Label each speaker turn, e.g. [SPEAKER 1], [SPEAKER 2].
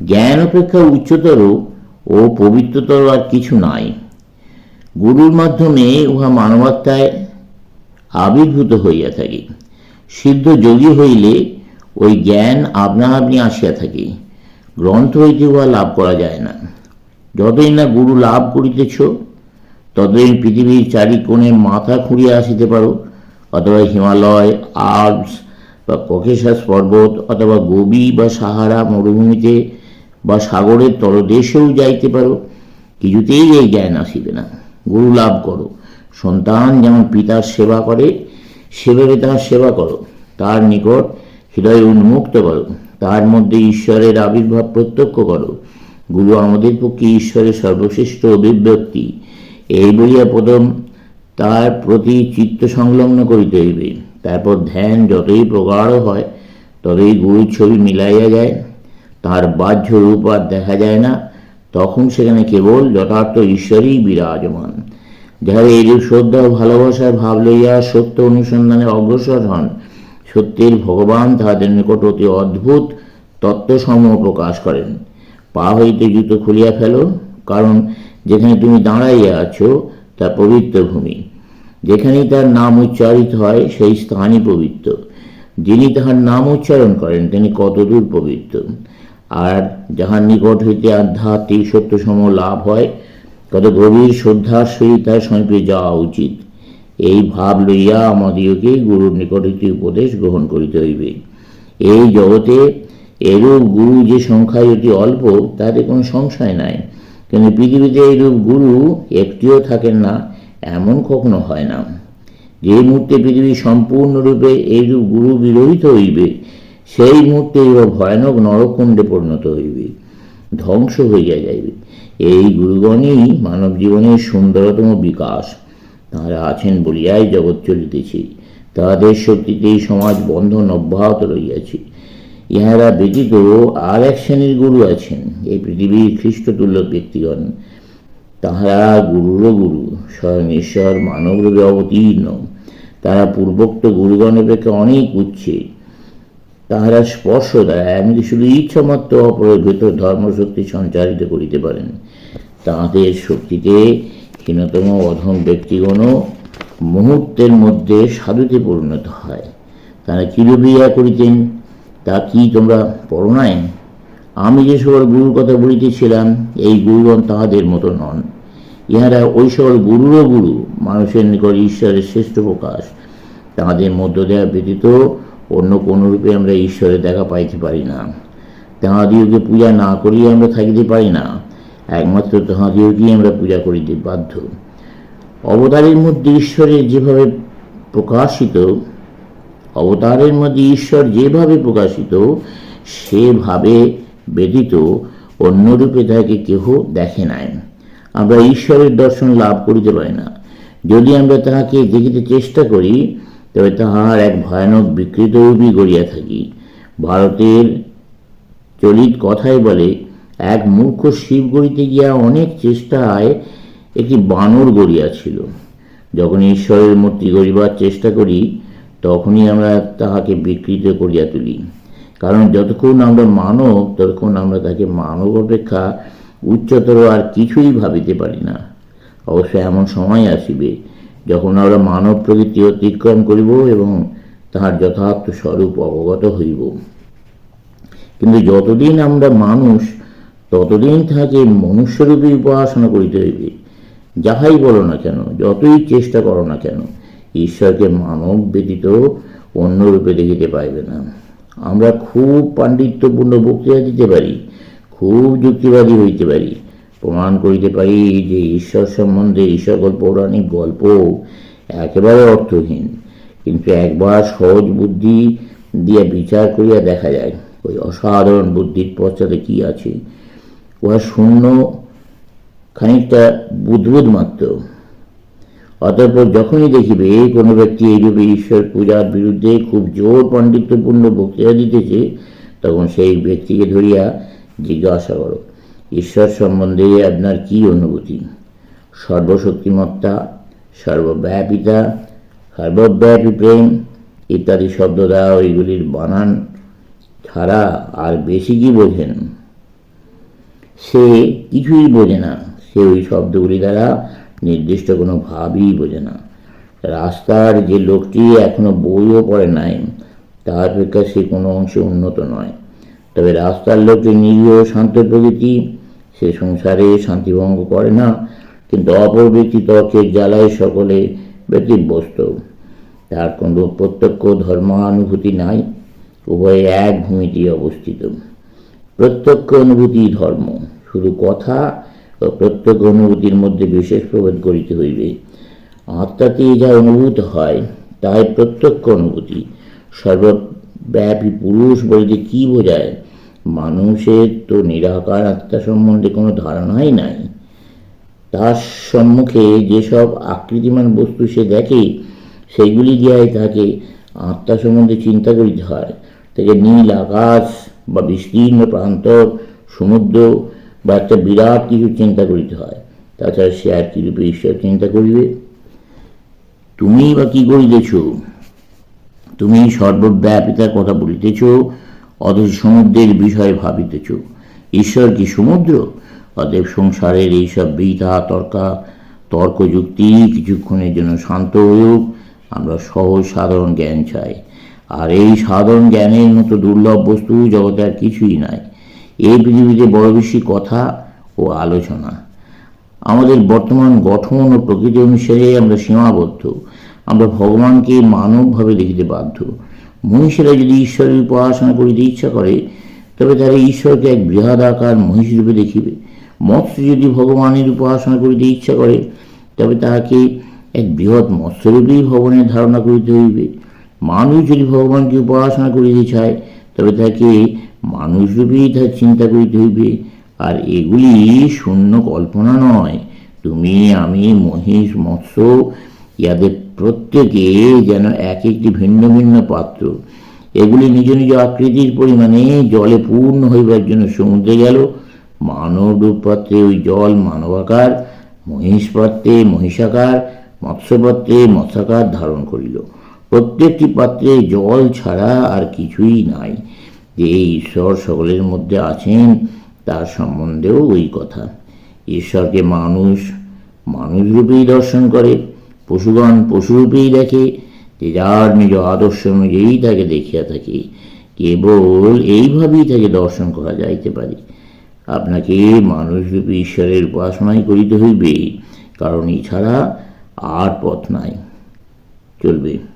[SPEAKER 1] জ্ঞান অপেক্ষা উচ্চতর ও পবিত্রতর আর কিছু নাই। গুরুর মাধ্যমে উহা মানবাত্মায় আবির্ভূত হইয়া থাকে। সিদ্ধ যোগী হইলে ওই জ্ঞান আপনা আপনি আসিয়া থাকে, গ্রন্থ হইতে উহা লাভ করা যায় না। যতই না গুরু লাভ করিতেছ, ততদিন পৃথিবীর চারিকোণে মাথা খুঁড়িয়া আসিতে পারো, অথবা হিমালয়, আল্পস বা ককেশাস পর্বত, অথবা গোবি বা সাহারা মরুভূমিতে বা সাগরের তলদেশেও যাইতে পারো, কিছুতেই এই জ্ঞান আসিবে না। গুরু লাভ করো। সন্তান যেমন পিতার সেবা করে, সেভাবে তাহার সেবা করো। তার নিকট হৃদয় উন্মুক্ত করো, তার মধ্যে ঈশ্বরের আবির্ভাব প্রত্যক্ষ করো। গুরু আমাদের পক্ষে ঈশ্বরের সর্বশ্রেষ্ঠ অভিব্যক্তি, এই বলিয়া প্রথম তার প্রতি চিত্ত সংলগ্ন করিতে হইবে। তারপর ধ্যান যতই প্রগাঢ় হয়, ততই গুরুর ছবি মিলাইয়া যায়। তার বাহ্য রূপ আর দেখা যায় না, তখন সেখানে কেবল যথার্থ ঈশ্বরই বিরাজমান। যাহারা এইরূপ শ্রদ্ধা ও ভালোবাসার ভাব লইয়া সত্য অনুসন্ধানে অগ্রসর হন, সত্যের ভগবান তাহাদের নিকট অতি অদ্ভুত তত্ত্বসমূহ প্রকাশ করেন। পা হইতে জুতো খুলিয়া ফেলো, কারণ যেখানে তুমি দাঁড়াইয়া আছো তা পবিত্র ভূমি। যেখানেই তার নাম উচ্চারিত হয়, সেই স্থানই পবিত্র। যিনি তাহার নাম উচ্চারণ করেন, তিনি কতদূর পবিত্র। আর যাহার নিকট হইতে আধ্যাত্মিক সত্যসমূহ লাভ হয়, কত গভীর শ্রদ্ধার সহিত তার সমীপে যাওয়া উচিত। এই ভাব লইয়া আমাদিগকে গুরুর নিকট হইতে উপদেশ গ্রহণ করিতে হইবে। এই জগতে এরূপ গুরু যে সংখ্যায় অতি অল্প, তাতে কোনো সংশয় নাই। কিন্তু পৃথিবীতে এইরূপ গুরু একটিও থাকেন না, এমন কখনো হয় না। যে মুহূর্তে পৃথিবী সম্পূর্ণরূপে এইরূপ গুরু বিরহিত হইবে, সেই মুহূর্তে ইহা ভয়ানক নরকুণ্ডে পরিণত হইবে, ধ্বংস হইয়া যাইবে। এই গুরুগণই মানব জীবনের সুন্দরতম বিকাশ। তাঁরা আছেন বলিয়াই জগৎ চলিতেছে, তাহাদের শক্তিতেই সমাজ বন্ধন অব্যাহত রইয়াছে। ইহারা ব্যতীত আর এক শ্রেণীর গুরু আছেন, এই পৃথিবীর খ্রিস্টতুল্য ব্যক্তিগণ। তাহারা গুরুরও গুরু, স্বয়ং ঈশ্বর মানবরূপে অবতীর্ণ। তারা পূর্বোক্ত গুরুগণ অপেক্ষা অনেক উচ্চে। তাহারা স্পর্শ দ্বারা এমনকি শুধু ইচ্ছামাত্র অপরের ভেতর ধর্মশক্তি সঞ্চারিত করিতে পারেন। তাহাদের শক্তিতে হীনতম অধম ব্যক্তিগণও মুহূর্তের মধ্যে সাধুতে পরিণত হয়। তারা কিরূপে ইহা করিতেন, তা কি তোমরা পড়ো নাই? আমি যে সকল গুরুর কথা বলিতেছিলাম, এই গুরুগণ তাহাদের মতো নন। ইহারা ওই সকল গুরুরও গুরু, মানুষের নিকট ঈশ্বরের শ্রেষ্ঠ প্রকাশ। তাহাদের মধ্য দেওয়া ব্যতীত অন্য কোন রূপে আমরা ঈশ্বরের দেখা পাইতে পারি না। তাহাদিওকে পূজা না করিয়া আমরা থাকিতে পারি না, একমাত্র তাহাদিওকেই আমরা পূজা করিতে বাধ্য। অবতারের মধ্যে ঈশ্বরের যেভাবে প্রকাশিত, অবতারের মধ্যে ঈশ্বর যেভাবে প্রকাশিত, সেভাবে ব্যতীত অন্যরূপে তাহাকে কেহ দেখে নাই। আমরা ঈশ্বরের দর্শন লাভ করিতে পারি না। যদি আমরা তাহাকে দেখিতে চেষ্টা করি, তবে তাহার এক ভয়ানক বিকৃত রূপই গড়িয়া থাকি। ভারতের চলিত কথাই বলে, এক মূর্খ শিব গড়িতে গিয়া অনেক চেষ্টায় একটি বানর গড়িয়াছিল। যখন ঈশ্বরের মূর্তি গড়িবার চেষ্টা করি, তখনই আমরা তাহাকে বিকৃত করিয়া তুলি। কারণ যতক্ষণ আমরা মানব, ততক্ষণ আমরা তাকে মানব অপেক্ষা উচ্চতর আর কিছুই ভাবিতে পারি না। অবশ্য এমন সময় আসিবে, যখন আমরা মানব প্রকৃতি অতিক্রম করিব এবং তাহার যথার্থ স্বরূপ অবগত হইব। কিন্তু যতদিন আমরা মানুষ, ততদিন তাহাকে মনুষ্যরূপে উপাসনা করিতে হইবে। যাহাই বলো না কেন, যতই চেষ্টা করো না কেন, ঈশ্বরকে মানব ব্যতীত অন্য রূপে দেখিতে পাইবে না। আমরা খুব পাণ্ডিত্যপূর্ণ বক্তৃতা দিতে পারি, খুব যুক্তিবাদী হইতে পারি, প্রমাণ করিতে পারি যে ঈশ্বর সম্বন্ধে এই সকল পৌরাণিক গল্প একেবারে অর্থহীন। কিন্তু একবার সহজ বুদ্ধি দিয়ে বিচার করিয়া দেখা যায়, ওই অসাধারণ বুদ্ধির পশ্চাতে কি আছে। উহা শূন্য, খানিকটা বুদ্বুদ মাত্র। অতঃপর যখনই দেখিবে কোনো ব্যক্তি এইরূপে ঈশ্বর পূজার বিরুদ্ধে খুব জোর পাণ্ডিত্যপূর্ণ বক্তৃতা দিতেছে, তখন সেই ব্যক্তিকে ধরিয়া জিজ্ঞাসা করো, ঈশ্বর সম্বন্ধে আপনার কি অনুভূতি? সর্বশক্তিমত্তা, সর্বব্যাপিতা, সর্বব্যাপী প্রেম ইত্যাদি শব্দ দ্বারা ওইগুলির বানান ছাড়া আর বেশি কি বোঝেন? সে কিছুই বোঝে না, সে ওই শব্দগুলি দ্বারা নির্দিষ্ট কোনো ভাবই বোঝে না। রাস্তার যে লোকটি এখনো বইও পড়ে নাই, তার অপেক্ষা সে কোনো অংশে উন্নত নয়। তবে রাস্তার লোকটি নিরীহ শান্ত প্রকৃতি, সে সংসারে শান্তিভঙ্গ করে না, কিন্তু অপর ব্যক্তি তর্কের জ্বালায় সকলে ব্যতিব্যস্ত। তার কোনো প্রত্যক্ষ ধর্মানুভূতি নাই, উভয়ে এক ভূমিতে অবস্থিত। প্রত্যক্ষ অনুভূতি ধর্ম, শুধু কথা ও প্রত্যক্ষ অনুভূতির মধ্যে বিশেষ প্রভেদ করিতে হইবে। আত্মাতে যা অনুভূত হয় তাই প্রত্যক্ষ অনুভূতি। সর্বব্যাপী পুরুষ বলতে কি বোঝায়? মানুষের তো নিরাকার আত্মা সম্বন্ধে কোনো ধারণাই নাই। তার সম্মুখে যেসব আকৃতিমান বস্তু সে দেখে, সেগুলি দিয়াই তাকে আত্মা সম্বন্ধে চিন্তা করিতে হয়। তাকে নীল আকাশ বা বিস্তীর্ণ প্রান্তর সমুদ্র বা একটা বিরাট কিছু চিন্তা করিতে হয়। তাছাড়া সে আর কিরূপে ঈশ্বর চিন্তা করিবে? তুমি বা কি করিতেছ? তুমি সর্বব্যাপিতার কথা বলিতেছ, অথচ সমুদ্রের বিষয়ে ভাবিতেছ। ঈশ্বর কি সমুদ্র? অতএব সংসারের এইসব বৃথা তর্ক যুক্তি কিছুক্ষণের জন্য শান্ত হয়েও আমরা সহজ সাধারণ জ্ঞান চাই। আর এই সাধারণ জ্ঞানের মতো দুর্লভ বস্তু জগতে আর কিছুই নাই। এই পৃথিবীতে বড় বেশি কথা ও আলোচনা। আমাদের বর্তমান গঠন ও প্রকৃতি অনুসারে আমরা সীমাবদ্ধ। আমরা ভগবানকে মানবভাবে দেখিতে বাধ্য। মহিষেরা যদি ঈশ্বরের উপাসনা করিতে ইচ্ছা করে, তবে তারা ঈশ্বরকে এক বৃহদাকার মহিষ রূপে দেখিবে। মৎস্য যদি ভগবানের উপাসনা করিতে ইচ্ছা করে, তবে তাহাকে এক বৃহৎ মৎস্যরূপী ভগবানের ধারণা করিতে হইবে। মানুষ যদি ভগবানকে উপাসনা করিতে চায়, তবে তাকে মানুষরূপী তার চিন্তা করিতে হইবে। আর এগুলি শূন্য কল্পনা নয়। তুমি, আমি, মহিষ, মৎস্য, ইহাদের প্রত্যেকে যেন এক একটি ভিন্ন ভিন্ন পাত্র। এগুলি নিজ নিজ আকৃতির পরিমাণে জলে পূর্ণ হইবার জন্য সমুদ্রে গেল। মানব রূপ পাত্রে ওই জল মানবাকার, মহিষ পাত্রে মহিষাকার, মৎস্যপাত্রে মৎস্যাকার ধারণ করিল। প্রত্যেকটি পাত্রে জল ছাড়া আর কিছুই নাই। যে ঈশ্বর সকলের মধ্যে আছেন, তার সম্বন্ধেও ওই কথা। ঈশ্বরকে মানুষ মানুষরূপেই দর্শন করে, পশুগণ পশুরূপেই দেখে, যে যার নিজ আদর্শ অনুযায়ী তাকে দেখিয়া থাকে। কেবল এইভাবেই তাকে দর্শন করা যাইতে পারে। আপনাকে মানুষরূপী ঈশ্বরের উপাসনাই করিতে হইবে, কারণ এছাড়া আর পথ নাই। চলবে।